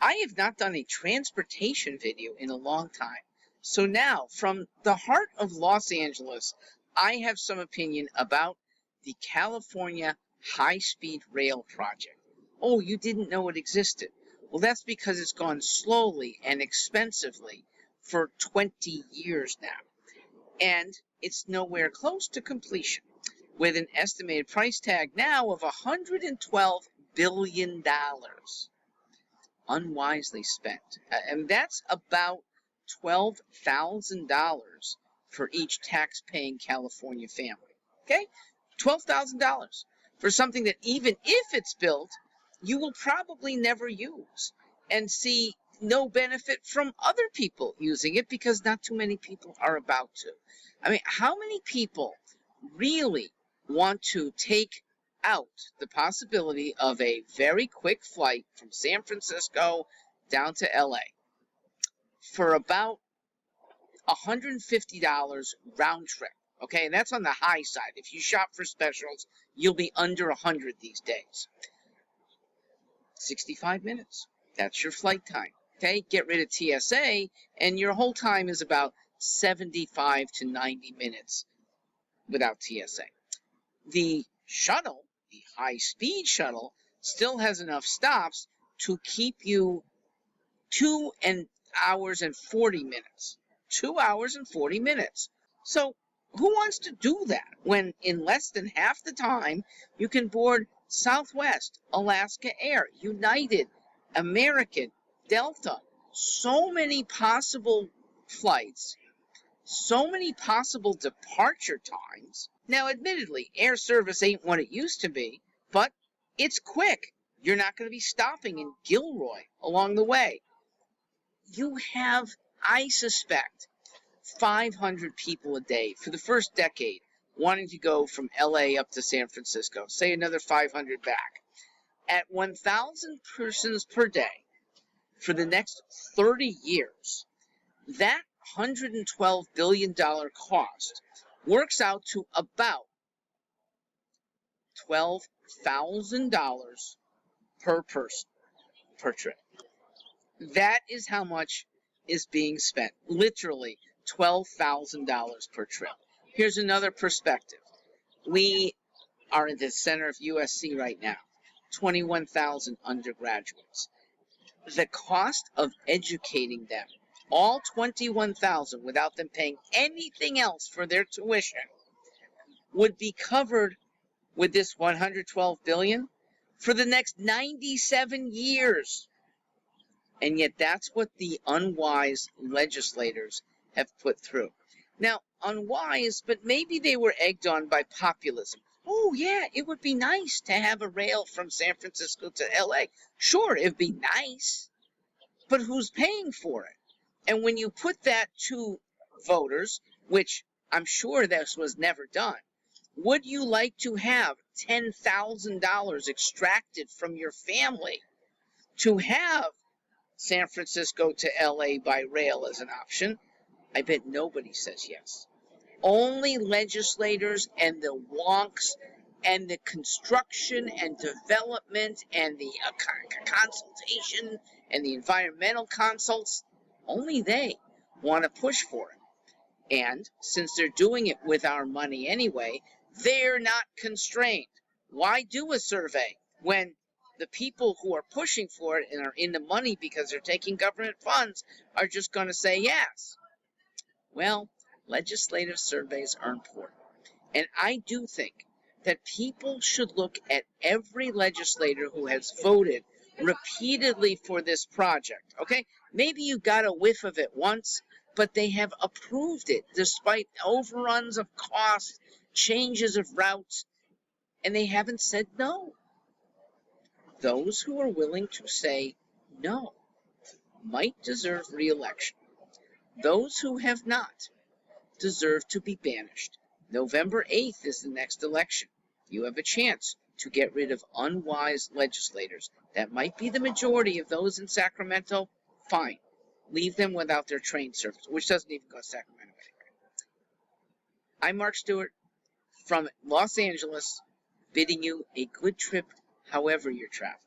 I have not done a transportation video in a long time. So now, from the heart of Los Angeles, I have some opinion about the California High Speed Rail Project. Oh, you didn't know it existed. Well, that's because it's gone slowly and expensively for 20 years now. And it's nowhere close to completion, with an estimated price tag now of $112 billion. Unwisely spent. And that's about $12,000 for each tax-paying California family. Okay? $12,000 for something that even if it's built, you will probably never use and see no benefit from other people using it because not too many people are about to. I mean, how many people really want to take out the possibility of a very quick flight from San Francisco down to LA for about $150 round trip? Okay, and that's on the high side. If you shop for specials, you'll be under 100 these days. 65 minutes. That's your flight time. Okay, get rid of TSA, and your whole time is about 75 to 90 minutes without TSA. The shuttle, the high-speed shuttle, still has enough stops to keep you 2 hours and 40 minutes. 2 hours and 40 minutes. So who wants to do that when in less than half the time you can board Southwest, Alaska Air, United, American, Delta? So many possible flights, so many possible departure times. Now, admittedly, air service ain't what it used to be, but it's quick. You're not going to be stopping in Gilroy along the way. You have, I suspect, 500 people a day for the first decade wanting to go from LA up to San Francisco, say another 500 back. At 1,000 persons per day for the next 30 years, that $112 billion cost works out to about $12,000 per person, per trip. That is how much is being spent. Literally $12,000 per trip. Here's another perspective. We are at the center of USC right now. 21,000 undergraduates. The cost of educating them, all 21,000 without them paying anything else for their tuition, would be covered with this $112 billion for the next 97 years. And yet that's what the unwise legislators have put through. Now, unwise, but maybe they were egged on by populism. Oh, yeah, it would be nice to have a rail from San Francisco to LA. Sure, it'd be nice, but who's paying for it? And when you put that to voters, which I'm sure this was never done, would you like to have $10,000 extracted from your family to have San Francisco to LA by rail as an option? I bet nobody says yes. Only legislators and the wonks and the construction and development and the consultation and the environmental consults, only they want to push for it. And since they're doing it with our money anyway, they're not constrained. Why do a survey when the people who are pushing for it and are in the money because they're taking government funds are just going to say yes? Well, legislative surveys are important. And I do think that people should look at every legislator who has voted repeatedly for this project. Okay? Maybe you got a whiff of it once, but they have approved it despite overruns of cost, changes of routes, and they haven't said no. Those who are willing to say no might deserve re-election. Those who have not deserve to be banished. November 8th is the next election. You have a chance to get rid of unwise legislators. That might be the majority of those in Sacramento. Fine. Leave them without their train service, which doesn't even go to Sacramento anyway. I'm Mark Stewart from Los Angeles, bidding you a good trip however you're traveling.